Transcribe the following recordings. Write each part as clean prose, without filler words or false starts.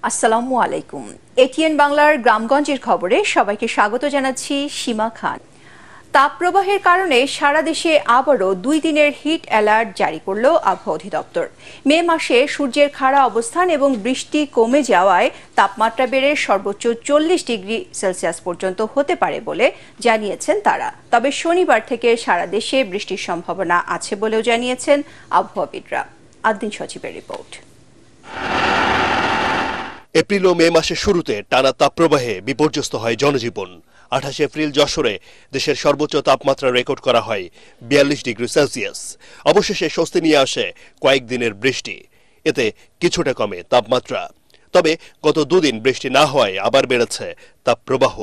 আসসালামু আলাইকুম। এটিএন বাংলার গ্রামগঞ্জের খবরে সবাইকে স্বাগত জানাচ্ছি সীমা খান। তাপপ্রবাহের কারণে সারা দেশে আবারও 2 দিনের হিট অ্যালার্ট জারি করল আবহাওয়া অধিদপ্তর। মে মাসে সূর্যের খাড়া অবস্থান এবং বৃষ্টি কমে যাওয়ায় তাপমাত্রা বেড়ে সর্বোচ্চ 40 ডিগ্রি সেলসিয়াস পর্যন্ত হতে পারে বলে জানিয়েছেন তারা। তবে শনিবার থেকে সারা দেশে বৃষ্টির সম্ভাবনা আছে বলেও জানিয়েছেন আবহাওয়াবিদরা। আদ্দিন সচিবের রিপোর্ট। এপ্রিল ও মে মাসের শুরুতে টানা তাপপ্রবাহে বিপর্যস্ত হয় জনজীবন। 28 এপ্রিল যশোরে দেশের সর্বোচ্চ তাপমাত্রা রেকর্ড করা হয় 42 ডিগ্রি সেলসিয়াস। অবশেষে স্বস্তি নিয়ে আসে কয়েকদিনের বৃষ্টি, এতে কিছুটা কমে তাপমাত্রা। তবে গত 2 দিন বৃষ্টি না হওয়ায় আবার বেড়েছে তাপপ্রবাহ।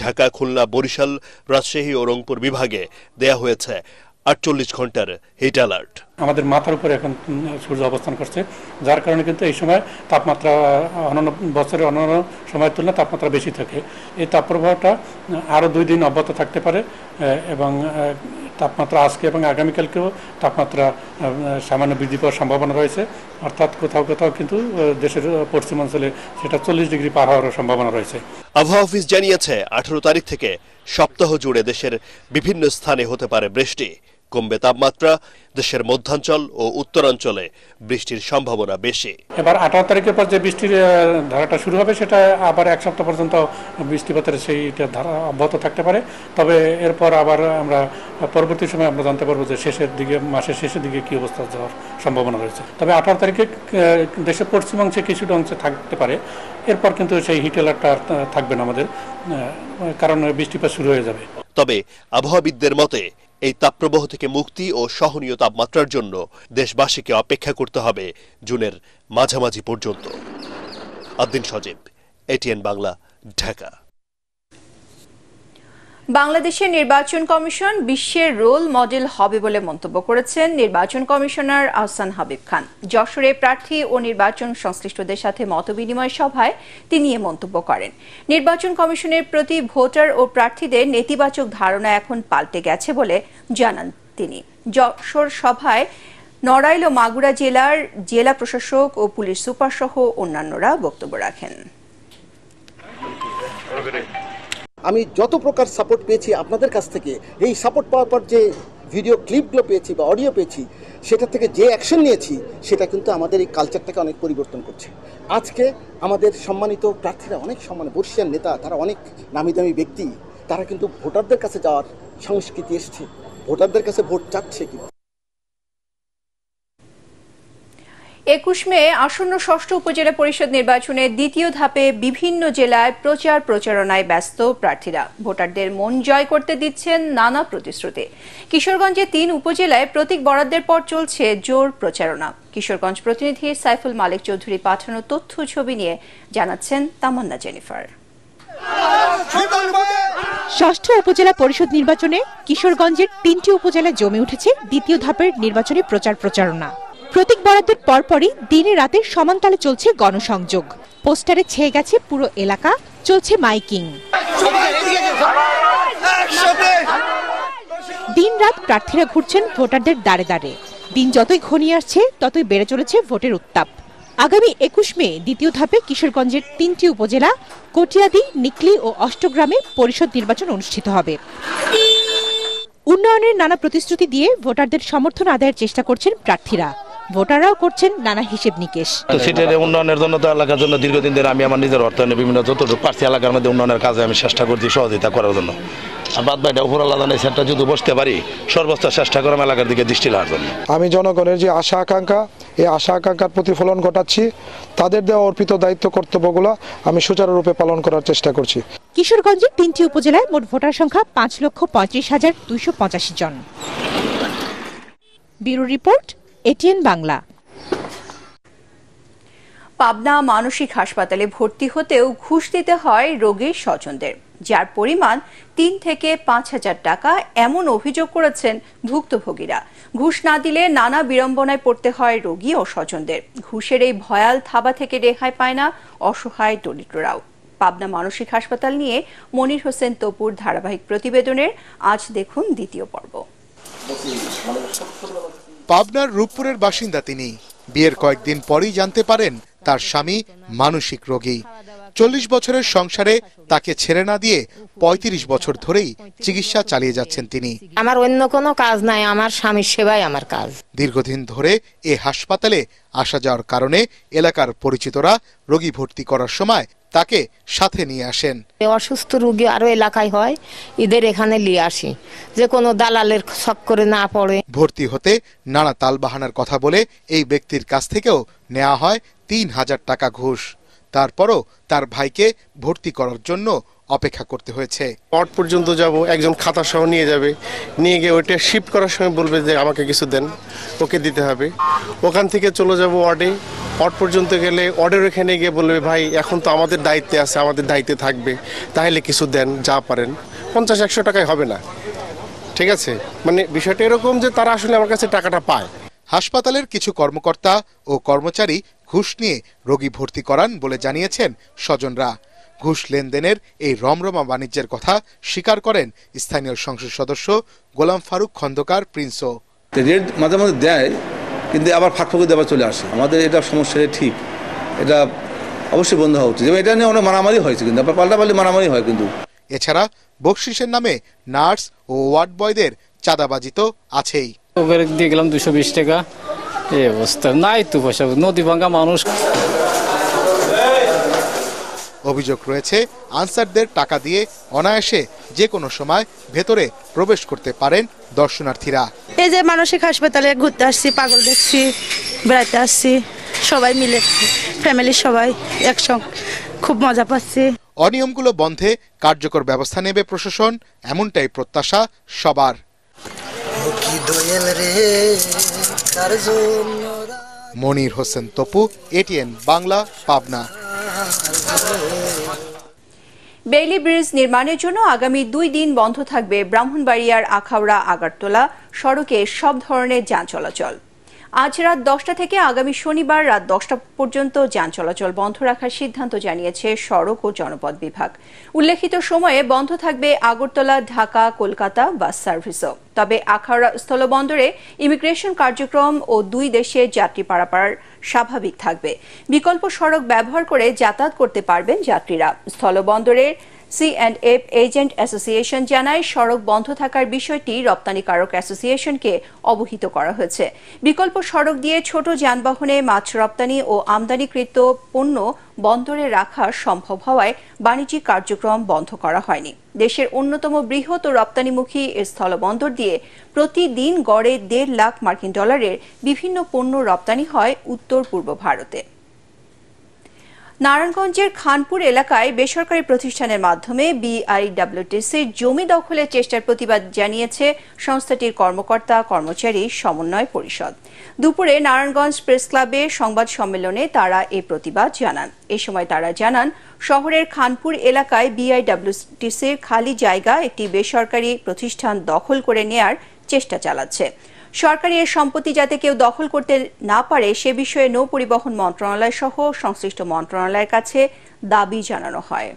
ঢাকা, খুলনা, বরিশাল, রাজশাহী ও রংপুর বিভাগে দেয়া হয়েছে 48 ঘন্টার হিট অ্যালার্ট। আমাদের মাথার উপরে এখন সূর্য অবস্থান করছে, যার কারণে কিন্তু এই সময় তাপমাত্রা অন্যান্য বছরের অন্যান্য সময়ের তুলনায় তাপমাত্রা বেশি থাকে। এই তাপপ্রবাহটা আরও 2 দিন অব্যাহত থাকতে পারে এবং তাপমাত্রা আজকে এবং আগামীকালকেও তাপমাত্রা সামান্য বৃদ্ধি পাওয়ার সম্ভাবনা রয়েছে। অর্থাৎ কোথাও কোথাও কিন্তু দেশের পশ্চিমাঞ্চলে সেটা 40 ডিগ্রি পার হওয়ার সম্ভাবনা রয়েছে। আবহাওয়া অফিস জানিয়েছে 18 তারিখ থেকে সপ্তাহ জুড়ে দেশের বিভিন্ন স্থানে হতে পারে বৃষ্টি। কমবে তাপমাত্রা, দেশের মধ্যাঞ্চল ও উত্তরাঞ্চলে বৃষ্টির সম্ভাবনা বেশি। এবার 18 তারিখের পর যে বৃষ্টির ধারাটা শুরু হবে সেটা আবার 1 সপ্তাহ পর্যন্ত বৃষ্টিপাতের সেইটা ধারা অব্যাহত থাকতে পারে। তবে এরপর আবার আমরা পরবর্তী সময় আমরা জানতে পারবো যে মাসের শেষের দিকে কি অবস্থা যাওয়ার সম্ভাবনা রয়েছে। তবে 18 তারিখে দেশের পশ্চিমাংশে কিছুটা অংশে থাকতে পারে। এরপর কিন্তু সেই হিট অ্যালার্টটা থাকবে না আমাদের, কারণ বৃষ্টিপাত শুরু হয়ে যাবে। তবে আবহাওয়াবিদদের মতে এই তাপপ্রবাহ থেকে মুক্তি ও সহনীয় তাপমাত্রার জন্য দেশবাসীকে অপেক্ষা করতে হবে জুনের মাঝামাঝি পর্যন্ত। আদ্দিন সজীব, এটিএন বাংলা, ঢাকা। বাংলাদেশের নির্বাচন কমিশন বিশ্বের রোল মডেল হবে বলে মন্তব্য করেছেন নির্বাচন কমিশনার আহসান হাবিব খান। যশোরে প্রার্থী ও নির্বাচন সংশ্লিষ্টদের সাথে মতবিনিময় সভায় তিনি এ মন্তব্য করেন। নির্বাচন কমিশনের প্রতি ভোটার ও প্রার্থীদের নেতিবাচক ধারণা এখন পাল্টে গেছে বলে জানান তিনি। যশোর সভায় নড়াইল ও মাগুরা জেলার জেলা প্রশাসক ও পুলিশ সুপার সহ অন্যান্যরা বক্তব্য রাখেন। আমি যত প্রকার সাপোর্ট পেয়েছি আপনাদের কাছ থেকে, এই সাপোর্ট পাওয়ার পর যে ভিডিও ক্লিপগুলো পেয়েছি বা অডিও পেয়েছি, সেটা থেকে যে অ্যাকশন নিয়েছি সেটা কিন্তু আমাদের এই কালচারটাকে অনেক পরিবর্তন করছে। আজকে আমাদের সম্মানিত প্রার্থীরা, অনেক বর্ষীয়ান নেতা, তারা অনেক নামি দামি ব্যক্তি, তারা কিন্তু ভোটারদের কাছে যাওয়ার সংস্কৃতি এসছে, ভোটারদের কাছে ভোট চাচ্ছে। 21 মে আসন্ন 6ষ্ঠ উপজেলা পরিষদ নির্বাচনের দ্বিতীয় ধাপে বিভিন্ন জেলায় প্রচারণায় ব্যস্ত প্রার্থীরা ভোটারদের মন জয় করতে দিচ্ছেন নানা প্রতিশ্রুতি। কিশোরগঞ্জে 3 উপজেলায় প্রতীক বরাদ্দের পর চলছে জোর প্রচারণা। কিশোরগঞ্জ প্রতিনিধি সাইফুল মালিক চৌধুরী পাঠানো তথ্য ছবি নিয়ে জানাচ্ছেন তামান্না জেনিফার। 6ষ্ঠ উপজেলা পরিষদ নির্বাচনে কিশোরগঞ্জের 3টি উপজেলায় জমে উঠেছে দ্বিতীয় ধাপের নির্বাচনী প্রচারণা। প্রতীক বরাদ্দের পরপরই দিনে রাতে সমানতালে চলছে গণসংযোগ। পোস্টারে ছেয়ে গেছে পুরো এলাকা, চলছে মাইকিং। দিন-রাত প্রার্থীরা ঘুরছেন ভোটারদের দ্বারে দ্বারে। দিন যতই ঘনিয়ে আসছে ততই বেড়ে চলেছে ভোটের উত্তাপ। আগামী 21 মে দ্বিতীয় ধাপে কিশোরগঞ্জের 3টি উপজেলা কটিয়াদি, নিকলি ও অষ্টগ্রামে পরিষদ নির্বাচন অনুষ্ঠিত হবে। উন্নয়নের নানা প্রতিশ্রুতি দিয়ে ভোটারদের সমর্থন আদায়ের চেষ্টা করছেন প্রার্থীরা। ভোটাররাও করছেন নানা হিসেব নিকেশ। সিটের উন্নয়নের জন্য তো এলাকার জন্য দীর্ঘদিন ধরে আমি আমার নিজের অর্থায়নে বিভিন্ন যতটুকু পারছি এলাকার মধ্যে উন্নয়নের কাজে আমি চেষ্টা করছি সহযোগিতা করার জন্য। আর বাদ বাকিটা উপর আলাদা নেই, সেটা যদি বসতে পারি সর্বোচ্চ চেষ্টা করলাম এলাকার দিকে দৃষ্টি দেওয়ার জন্য। আমি জনগণের যে আশা আকাঙ্ক্ষা, এই আশা আকাঙ্ক্ষার প্রতিফলন ঘটাচ্ছি। তাদের দেওয়া অর্পিত দায়িত্ব কর্তব্যগুলো আমি সুচারুরূপে পালন করার চেষ্টা করছি। কিশোরগঞ্জের 3টি উপজেলায় মোট ভোটার সংখ্যা 5,35,285 জন। Bureau report, ATN Bangla. Pabna মানসিক হাসপাতালে ভর্তি হতেও ঘুষ দিতে হয় রোগীর স্বজনদের, যার পরিমাণ 3 থেকে 5,000 টাকা, এমন অভিযোগ করেছেন ভুক্তভোগীরা। ঘুষ না দিলে নানা বিড়ম্বনায় পড়তে হয় রোগী ও স্বজনদের। ঘুষের এই ভয়াল থাবা থেকে রেহাই পায় না অসহায় দরিদ্ররাও। পাবনা মানসিক হাসপাতাল নিয়ে মনির হোসেন তপুর ধারাবাহিক প্রতিবেদনের আজ দেখুন দ্বিতীয় পর্ব। পাবনার রূপপুরের বাসিন্দা তিনি। বিয়ের কয়েকদিন পরেই জানতে পারেন তার স্বামী মানসিক রোগী। 40 বছরের সংসারে তাকে ছেড়ে না দিয়ে 35 বছর ধরেই চিকিৎসা চালিয়ে যাচ্ছেন তিনি। আমার অন্য কোনো কাজ নাই, আমার স্বামীর সেবাই আমার কাজ। দীর্ঘদিন ধরে এ হাসপাতালে আসা যাওয়ার কারণে এলাকার পরিচিতরা রোগী ভর্তি করার সময় তাকে সাথে নিয়ে আসেন। অসুস্থ রোগী আরো এলাকায় হয়, এদের এখানে নিয়ে আসি যে কোনো দালালের চক্করে না পড়ে। ভর্তি হতে নানা তালবাহানার কথা বলে এই ব্যক্তির কাছ থেকেও নেওয়া হয় 3000 টাকা ঘুষ। তারপরও তার ভাইকে ভর্তি করার জন্য অপেক্ষা করতে হয়েছে। ওয়ার্ড পর্যন্ত যাব, একজন খাতা সহ নিয়ে যাবে, নিয়ে গিয়ে ওইটা শিফট করার সময় বলবে যে আমাকে কিছু দেন, ওকে দিতে হবে। ওখান থেকে চলে যাব ওয়ার্ডে, ওয়ার্ড পর্যন্ত গেলে ওয়ার্ডের এখানে গিয়ে বলবে ভাই এখন তো আমাদের দায়িত্বে আছে, আমাদের দায়িত্বে থাকবে, তাহলে কিছু দেন যা পারেন। 50-100 টাকায় হবে না, ঠিক আছে? মানে বিষয়টা এরকম যে তারা আসলে আমার কাছে টাকাটা পায়। হাসপাতালের কিছু কর্মকর্তা ও কর্মচারী ঘুষ নিয়ে রোগী ভর্তি করান বলে জানিয়েছেন স্বজনরা। ঘুষ লেনদেনের এই রমরমা বাণিজ্যের কথা স্বীকার করেন স্থানীয় সংসদ সদস্য গোলাম ফারুক খন্দকার প্রিন্সও। রেট মাঝে মাঝে দেয়, কিন্তু আবার ফাঁকফাঁকি দেওয়া চলে আসে। আমাদের এটা সমস্যা, ঠিক এটা অবশ্যই বন্ধ হওয়া উচিত। এটা নিয়ে অনেক মারামারি হয়েছে, কিন্তু আবার পাল্টাপাল্টি মারামারি হয়। কিন্তু এছাড়া বকশিসের নামে নার্স ও ওয়ার্ড বয়দের চাঁদাবাজি তো আছেই। দিয়ে গেলাম 220 টাকা, এই অবস্থা নাই তো পয়সা, নদী ভাঙ্গা মানুষ। অভিযোগ রয়েছে আনসারদের টাকা দিয়ে অনায়াসে যে কোনো সময় ভেতরে প্রবেশ করতে পারেন দর্শনার্থীরা। এই যে মানসিক হাসপাতালে ঘুরতে আসছি, পাগল দেখছি, বেড়াতে আসছি, সবাই মিলে ফ্যামিলির সবাই একসঙ্গে খুব মজা পাচ্ছি। অনিয়মগুলো বন্ধে কার্যকর ব্যবস্থা নেবে প্রশাসন, এমনটাই প্রত্যাশা সবার। Monir Hossain Tapu, ATN Bangla, Pabna. Bailey bridge নির্মাণের জন্য আগামী 2 দিন বন্ধ থাকবে ব্রাহ্মণবাড়িয়ার আখাউড়া আগরতলা সড়কে সব ধরনের যান চলাচল। আজ রাত 10টা থেকে আগামী শনিবার রাত 10টা পর্যন্ত যান চলাচল বন্ধ রাখার সিদ্ধান্ত জানিয়েছে সড়ক ও জনপথ বিভাগ। উল্লেখিত সময়ে বন্ধ থাকবে আগরতলা, ঢাকা, কলকাতা বাস সার্ভিসও। তবে আখাউড়া স্থলবন্দরে ইমিগ্রেশন কার্যক্রম ও 2 দেশে যাত্রী পারাপার স্বাভাবিক থাকবে। বিকল্প সড়ক ব্যবহার করে যাতায়াত করতে পারবেন যাত্রীরা। স্থলবন্দরের C&F এজেন্ট অ্যাসোসিয়েশন জানায়, সড়ক বন্ধ থাকার বিষয়টি রপ্তানিকারক অ্যাসোসিয়েশনকে অবহিত করা হয়েছে। বিকল্প সড়ক দিয়ে ছোট যানবাহনে মাছ রপ্তানি ও আমদানিকৃত পণ্য বন্দরে রাখা সম্ভব হওয়ায় বাণিজ্যিক কার্যক্রম বন্ধ করা হয়নি। দেশের অন্যতম বৃহৎ ও রপ্তানিমুখী স্থলবন্দর দিয়ে প্রতিদিন গড়ে $1.5 লাখ মার্কিন ডলারের বিভিন্ন পণ্য রপ্তানি হয় উত্তর পূর্ব ভারতে। নারায়ণগঞ্জের খানপুর এলাকায় বেসরকারি প্রতিষ্ঠানের মাধ্যমে বিআইডব্লিউটিসির জমি দখলের চেষ্টার প্রতিবাদ জানিয়েছে সংস্থাটির কর্মকর্তা কর্মচারী সমন্বয় পরিষদ। দুপুরে নারায়ণগঞ্জ প্রেস ক্লাবে সংবাদ সম্মেলনে তারা এই প্রতিবাদ জানান। এ সময় তারা জানান, শহরের খানপুর এলাকায় বিআইডব্লিউটিসির খালি জায়গা একটি বেসরকারি প্রতিষ্ঠান দখল করে নেয়ার চেষ্টা চালাচ্ছে। সরকারি এর সম্পত্তি যাতে কেউ দখল করতে না পারে সে বিষয়ে নৌ পরিবহন মন্ত্রণালয় সহ সংশ্লিষ্ট মন্ত্রণালয়ের কাছে দাবি জানানো হয়।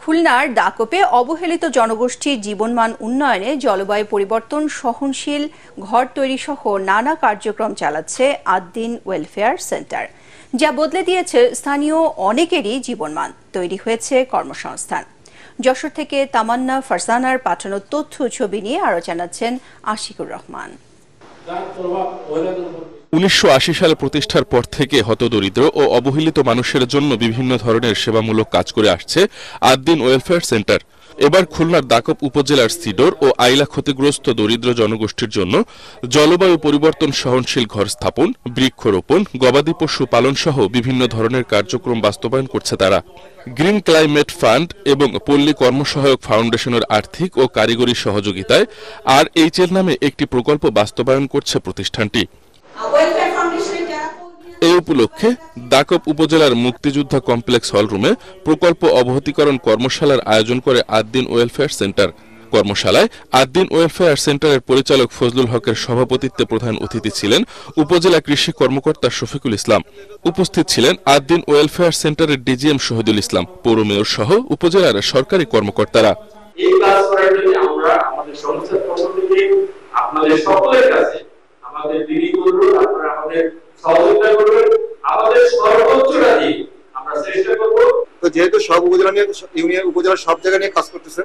খুলনার দাকপে অবহেলিত জনগোষ্ঠীর জীবনমান উন্নয়নে জলবায়ু পরিবর্তন সহনশীল ঘর তৈরি সহ নানা কার্যক্রম চালাচ্ছে আদ্দিন ওয়েলফেয়ার সেন্টার, যা বদলে দিয়েছে স্থানীয় অনেকেরই জীবনমান। তৈরি হয়েছে কর্মসংস্থান। যশোর থেকে তামান্না ফারসানার পাঠানো তথ্য ছবি নিয়ে আরো জানাচ্ছেন আশিকুর রহমান। 1980 সালে প্রতিষ্ঠার পর থেকে হতদরিদ্র ও অবহেলিত মানুষের জন্য বিভিন্ন ধরনের সেবামূলক কাজ করে আসছে আদ্দিন ওয়েলফেয়ার সেন্টার। এবার খুলনার দাকপ উপজেলার সিডর ও আইলা ক্ষতিগ্রস্ত দরিদ্র জনগোষ্ঠীর জন্য জলবায়ু পরিবর্তন সহনশীল ঘর স্থাপন, বৃক্ষরোপণ, গবাদি পশু পালন সহ বিভিন্ন ধরনের কার্যক্রম বাস্তবায়ন করছে তারা। গ্রিন ক্লাইমেট ফান্ড এবং পল্লী কর্মসহায়ক ফাউন্ডেশনের আর্থিক ও কারিগরি সহযোগিতায় RHL নামে একটি প্রকল্প বাস্তবায়ন করছে প্রতিষ্ঠানটি। এই উপলক্ষে দাকপ উপজেলার মুক্তিযোদ্ধা কমপ্লেক্স হলরুমে প্রকল্প অবহিতকরণ কর্মশালার আয়োজন করে আদ্দিন ওয়েলফেয়ার সেন্টার। কর্মশালায় আদ্দিন ওয়েলফেয়ার সেন্টারের পরিচালক ফজলুল হকের সভাপতিত্বে প্রধান অতিথি ছিলেন উপজেলা কৃষি কর্মকর্তা শফিকুল ইসলাম। উপস্থিত ছিলেন আদ্দিন ওয়েলফেয়ার সেন্টারের ডিজিএম শহীদুল ইসলাম, পৌর মেয়র সহ উপজেলার সরকারি কর্মকর্তারা। এই কাজ করার জন্য আমরা আমাদের সংস্থার পক্ষ থেকে আপনাদের সকলের কাছে আমাদের বিনীত অনুরোধ আপনারা আমাদের সহযোগিতা করবেন, আমাদের সর্বোচ্চটা দিয়ে আমরা চেষ্টা করব। তো যেহেতু সব উপজেলা নিয়ে ইউনিয়ন উপজেলার সব জায়গা নিয়ে কাজ করতেছে,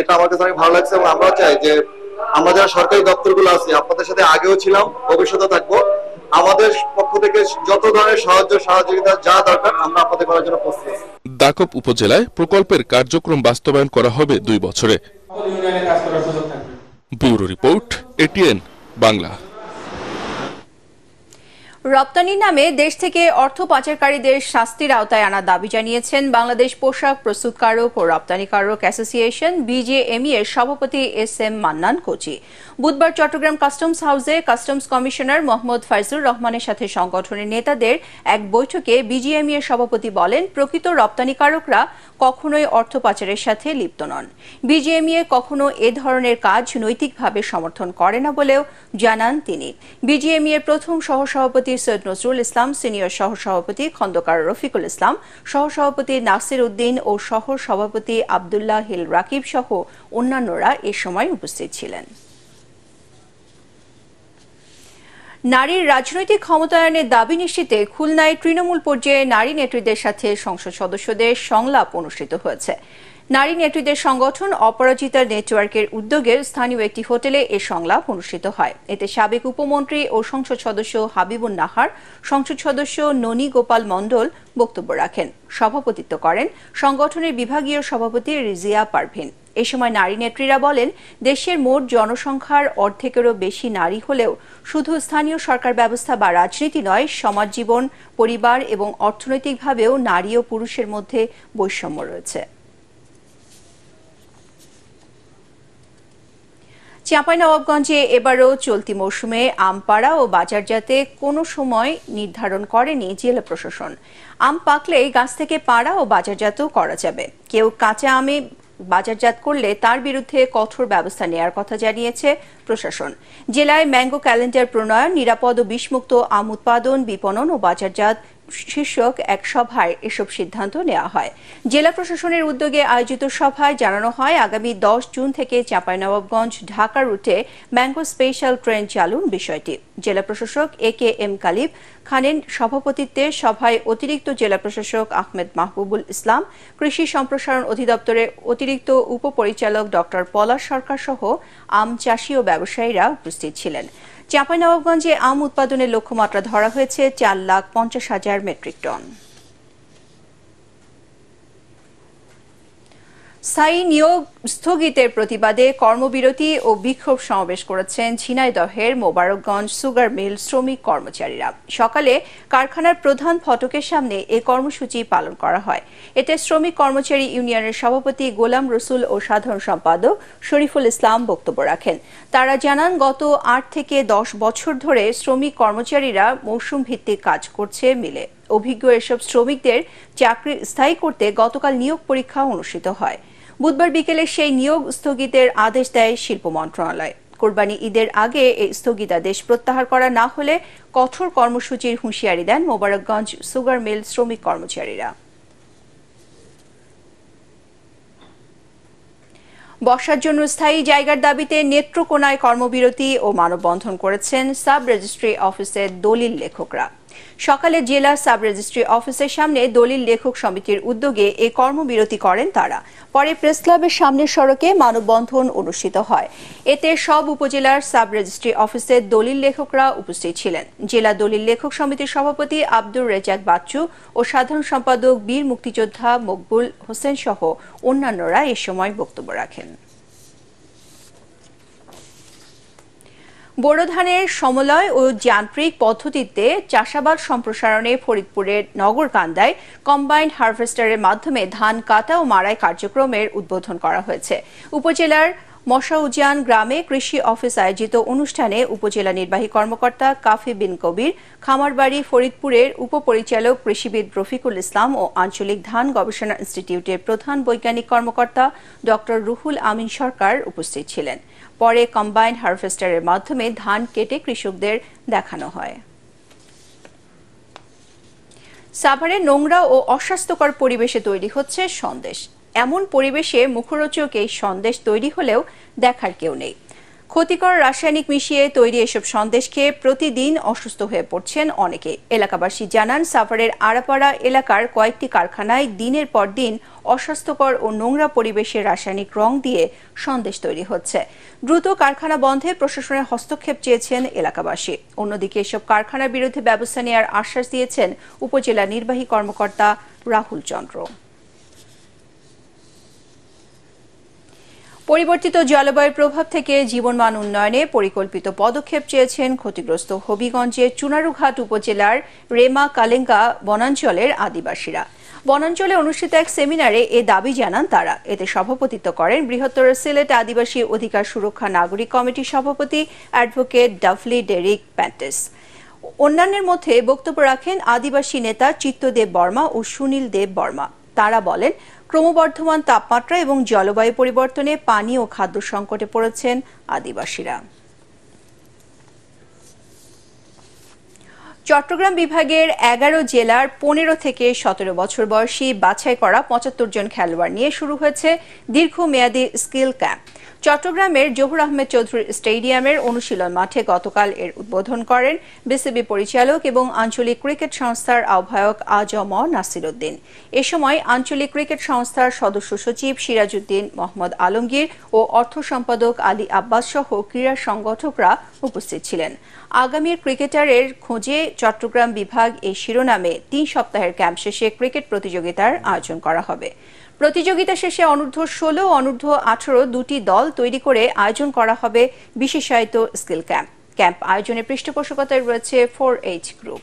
এটা আমার কাছে অনেক ভালো লাগছে এবং আমরা চাই যে আমরা যারা সরকারি দপ্তরগুলো আছি আপনাদের সাথে আগেও ছিলাম, ভবিষ্যতে থাকবো। আমাদের পক্ষ থেকে যত ধরনের সাহায্য সহযোগিতা যা দরকার আমরা আপনাদের করার জন্য প্রস্তুত আছি। দাকপ উপজেলায় প্রকল্পের কার্যক্রম বাস্তবায়ন করা হবে 2 বছরে। Bureau report, ATN Bangla. রপ্তানির নামে দেশ থেকে অর্থ পাচারকারীদের শাস্তির আওতায় আনার দাবি জানিয়েছেন বাংলাদেশ পোশাক প্রস্তুতকারক ও রপ্তানিকারক অ্যাসোসিয়েশন বিজেএমই এর সভাপতি এস.এম. মান্নান কোচি। বুধবার চট্টগ্রাম কাস্টমস হাউসে কাস্টমস কমিশনার মোহাম্মদ ফাইজুর রহমানের সাথে সংগঠনের নেতাদের এক বৈঠকে বিজেএমই এর সভাপতি বলেন, প্রকৃত রপ্তানিকারকরা কখনোই অর্থ পাচারের সাথে লিপ্ত নন। বিজেএমই কখনো এ ধরনের কাজ নৈতিকভাবে সমর্থন করে না বলেও জানান তিনি। বিজেএমই এর প্রথম সহসভাপতি সৈয়দ নজরুল ইসলাম, সিনিয়র সহসভাপতি খন্দকার রফিকুল ইসলাম, সহসভাপতি নাসির উদ্দিন ও সহ সভাপতি আব্দুল্লাহ হিল রাকিব সহ অন্যান্যরা এ সময় উপস্থিত ছিলেন। নারীর রাজনৈতিক ক্ষমতায়নের দাবি নিশ্চিতে খুলনায় তৃণমূল পর্যায়ে নারী নেত্রীদের সাথে সংসদ সদস্যদের সংলাপ অনুষ্ঠিত হয়েছে। নারী নেত্রীদের সংগঠন অপরাজিতা নেটওয়ার্কের উদ্যোগে স্থানীয় একটি হোটেলে এ সংলাপ অনুষ্ঠিত হয়। এতে সাবেক উপমন্ত্রী ও সংসদ সদস্য হাবিবুন নাহার, সংসদ সদস্য ননী গোপাল মণ্ডল বক্তব্য রাখেন। সভাপতিত্ব করেন সংগঠনের বিভাগীয় সভাপতি রিজিয়া পারভিন। এ সময় নারী নেত্রীরা বলেন, দেশের মোট জনসংখ্যার অর্ধেকেরও বেশি নারী হলেও শুধু স্থানীয় সরকার ব্যবস্থা বা রাজনীতি নয়, সমাজ জীবন, পরিবার এবং অর্থনৈতিকভাবেও নারী ও পুরুষের মধ্যে বৈষম্য রয়েছে। চাঁপাইনবাবগঞ্জে এবারও চলতি মৌসুমে আম পাড়া ও বাজারজাতে কোনো সময় নির্ধারণ করেনি জেলা প্রশাসন। আম পাকলেই গাছ থেকে পাড়া ও বাজারজাতও করা যাবে। কেউ কাঁচা আমে বাজারজাত করলে তার বিরুদ্ধে কঠোর ব্যবস্থা নেওয়ার কথা জানিয়েছে প্রশাসন। জেলায় ম্যাঙ্গো ক্যালেন্ডার প্রণয়ন, নিরাপদ ও বিষমুক্ত আম উৎপাদন, বিপণন ও বাজারজাত শীর্ষক এক সভায় এসব সিদ্ধান্ত নেওয়া হয়। জেলা প্রশাসনের উদ্যোগে আয়োজিত সভায় জানানো হয়, আগামী 10 জুন থেকে চাঁপাইনবাবগঞ্জ ঢাকা রুটে ম্যাঙ্গো স্পেশাল ট্রেন চালুর বিষয়টি। জেলা প্রশাসক এ.কে.এম. কালিব খানের সভাপতিত্বে সভায় অতিরিক্ত জেলা প্রশাসক আহমেদ মাহবুবুল ইসলাম, কৃষি সম্প্রসারণ অধিদপ্তরের অতিরিক্ত উপপরিচালক ডক্টর পলাশ সরকার সহ আম চাষি ও ব্যবসায়ীরা উপস্থিত ছিলেন। চাঁপাইনবাবগঞ্জে আম উৎপাদনের লক্ষ্যমাত্রা ধরা হয়েছে 4,50,000 মেট্রিক টন। স্থায়ী নিয়োগ স্থগিতের প্রতিবাদে কর্মবিরতি ও বিক্ষোভ সমাবেশ করেছেন ঝিনাইদহের মোবারকগঞ্জ সুগার মিল শ্রমিক কর্মচারীরা। সকালে কারখানার প্রধান ফটকের সামনে এ কর্মসূচি পালন করা হয়। এতে শ্রমিক কর্মচারী ইউনিয়নের সভাপতি গোলাম রসুল ও সাধারণ সম্পাদক শরীফুল ইসলাম বক্তব্য রাখেন। তারা জানান, গত 8 থেকে 10 বছর ধরে শ্রমিক কর্মচারীরা মৌসুম ভিত্তিক কাজ করছে মিলে। অভিজ্ঞ এসব শ্রমিকদের চাকরি স্থায়ী করতে গতকাল নিয়োগ পরীক্ষা অনুষ্ঠিত হয়। বুধবার বিকেলে সেই নিয়োগ স্থগিতের আদেশ দেয় শিল্প মন্ত্রণালয়। কোরবানি ঈদের আগে এই স্থগিতাদেশ প্রত্যাহার করা না হলে কঠোর কর্মসূচির হুঁশিয়ারি দেন মোবারকগঞ্জ সুগার মিল শ্রমিক কর্মচারীরা। বর্ষার জন্য স্থায়ী জায়গার দাবিতে নেত্রকোনায় কর্মবিরতি ও মানববন্ধন করেছেন সাব রেজিস্ট্রি অফিসের দলিল লেখকরা। সকালে জেলা সাব রেজিস্ট্রি অফিসের সামনে দলিল লেখক সমিতির উদ্যোগে এ কর্মবিরতি করেন তারা। পরে প্রেস ক্লাবের সামনের সড়কে মানববন্ধন অনুষ্ঠিত হয়। এতে সব উপজেলার সাব রেজিস্ট্রি অফিসের দলিল লেখকরা উপস্থিত ছিলেন। জেলা দলিল লেখক সমিতির সভাপতি আব্দুর রেজাক বাচ্চু ও সাধারণ সম্পাদক বীর মুক্তিযোদ্ধা মকবুল হোসেন সহ অন্যান্যরা এ সময় বক্তব্য রাখেন। বোরো ধানের সমলয় ও যান্ত্রিক পদ্ধতিতে চাষাবাদ সম্প্রসারণে ফরিদপুরের নগরকান্দায় কম্বাইন্ড হারভেস্টারের মাধ্যমে ধান কাটা ও মাড়াই কার্যক্রমের উদ্বোধন করা হয়েছে। উপজেলার মশাউজান গ্রামে কৃষি অফিস আয়োজিত অনুষ্ঠানে উপজেলা নির্বাহী কর্মকর্তা কাফি বিন কবির, খামারবাড়ি ফরিদপুরের উপপরিচালক কৃষিবিদ রফিকুল ইসলাম ও আঞ্চলিক ধান গবেষণা ইনস্টিটিউটের প্রধান বৈজ্ঞানিক কর্মকর্তা ডক্টর রুহুল আমিন সরকার উপস্থিত ছিলেন। পরে কম্বাইন্ড হারভেস্টারের মাধ্যমে ধান কেটে কৃষকদের দেখানো হয়। সাভারে নোংরা ও অস্বাস্থ্যকর পরিবেশে তৈরি হচ্ছে সন্দেশ। এমন পরিবেশে মুখরোচক এই সন্দেশ তৈরি হলেও দেখার কেউ নেই। ক্ষতিকর রাসায়নিক মিশিয়ে তৈরি এসব সন্দেশ খেয়ে প্রতিদিন অসুস্থ হয়ে পড়ছেন অনেকে। এলাকাবাসী জানান, সাভারের আড়াপাড়া এলাকার কয়েকটি কারখানায় দিনের পর দিন অস্বাস্থ্যকর ও নোংরা পরিবেশে রাসায়নিক রং দিয়ে সন্দেশ তৈরি হচ্ছে। দ্রুত কারখানা বন্ধে প্রশাসনের হস্তক্ষেপ চেয়েছেন এলাকাবাসী। অন্যদিকে এসব কারখানার বিরুদ্ধে ব্যবস্থা নেওয়ার আশ্বাস দিয়েছেন উপজেলা নির্বাহী কর্মকর্তা রাহুল চন্দ্র। পরিবর্তিত জলবায়ুর প্রভাব থেকে জীবনমান উন্নয়নে পরিকল্পিত পদক্ষেপ চেয়েছেন ক্ষতিগ্রস্ত হবিগঞ্জের চুনারুঘাট উপজেলার রেমা কালেঙ্গা বনাঞ্চলের আদিবাসীরা। বনাঞ্চলে অনুষ্ঠিত এক সেমিনারে এ দাবি জানান তারা। এতে সভাপতিত্ব করেন বৃহত্তর সিলেট আদিবাসী অধিকার সুরক্ষা নাগরিক কমিটির সভাপতি অ্যাডভোকেট ডাফলি ডেরিক প্যান্টেস। অন্যান্যের মধ্যে বক্তব্য রাখেন আদিবাসী নেতা চিত্তদেব বর্মা ও সুনীল দেব বর্মা। তারা বলেন, ক্রমবর্ধমান তাপমাত্রা এবং জলবায়ু পরিবর্তনে পানি ও খাদ্য সংকটে পড়েছেন আদিবাসীরা। চট্টগ্রাম বিভাগের 11 জেলার 15 থেকে 17 বছর বয়সী বাছাই করা 75 জন খেলোয়াড় নিয়ে শুরু হয়েছে দীর্ঘমেয়াদী স্কিল ক্যাম্প। চট্টগ্রামের জহুর আহমেদ চৌধুরী স্টেডিয়ামের অনুশীলন মাঠে গতকাল এর উদ্বোধন করেন বিসিবি পরিচালক এবং আঞ্চলিক ক্রিকেট সংস্থার আহ্বায়ক আজম নাসির উদ্দিন। এ সময় আঞ্চলিক ক্রিকেট সংস্থার সদস্য সচিব সিরাজউদ্দিন মোহাম্মদ আলমগীর ও অর্থ সম্পাদক আলী আব্বাস সহ ক্রীড়া সংগঠকরা উপস্থিত ছিলেন। আগামীর ক্রিকেটারের খোঁজে চট্টগ্রাম বিভাগ এই শিরোনামে 3 সপ্তাহের ক্যাম্প শেষে ক্রিকেট প্রতিযোগিতার আয়োজন করা হবে। প্রতিযোগিতা শেষে অনূর্ধ্ব-16 ও অনূর্ধ্ব-18 দুটি দল তৈরি করে আয়োজন করা হবে বিশেষায়িত স্কিল ক্যাম্প। ক্যাম্প আয়োজনে পৃষ্ঠপোষকতায় রয়েছে 4H গ্রুপ।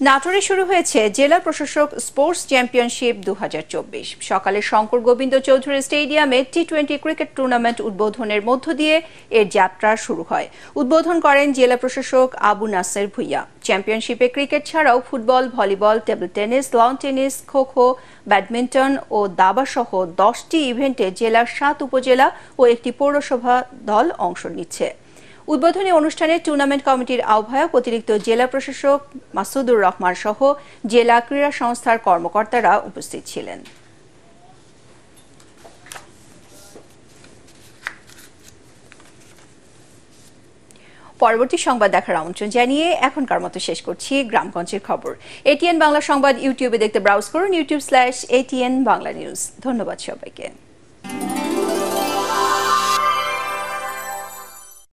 নাটোরে শুরু হয়েছে জেলা প্রশাসক স্পোর্টস চ্যাম্পিয়নশিপ 2024। সকালে শঙ্কর গোবিন্দ চৌধুরী স্টেডিয়ামে টি-20 ক্রিকেট টুর্নামেন্ট উদ্বোধনের মধ্য দিয়ে এর যাত্রা শুরু হয়। উদ্বোধন করেন জেলা প্রশাসক আবু নাসের ভুইয়া। চ্যাম্পিয়নশিপে ক্রিকেট ছাড়াও football, volleyball, table tennis, lawn tennis, kho-kho, badminton ও দাবা সহ 10টি ইভেন্টে জেলার 7 উপজেলা ও একটি পৌরসভা দল অংশ নিচ্ছে। উদ্বোধনী অনুষ্ঠানে টুর্নামেন্ট কমিটির আহ্বায়ক অতিরিক্ত জেলা প্রশাসক মাসুদুর রহমান সহ জেলা ক্রীড়া সংস্থার কর্মকর্তারা উপস্থিত ছিলেন। পরবর্তী সংবাদ দেখার আমন্ত্রণ জানিয়ে এখনকার মতো শেষ করছি গ্রামগঞ্জের খবর। এটিএন বাংলা সংবাদ ইউটিউবে দেখতে ব্রাউজ করুন youtube/ATN বাংলা নিউজ। ধন্যবাদ সবাইকে।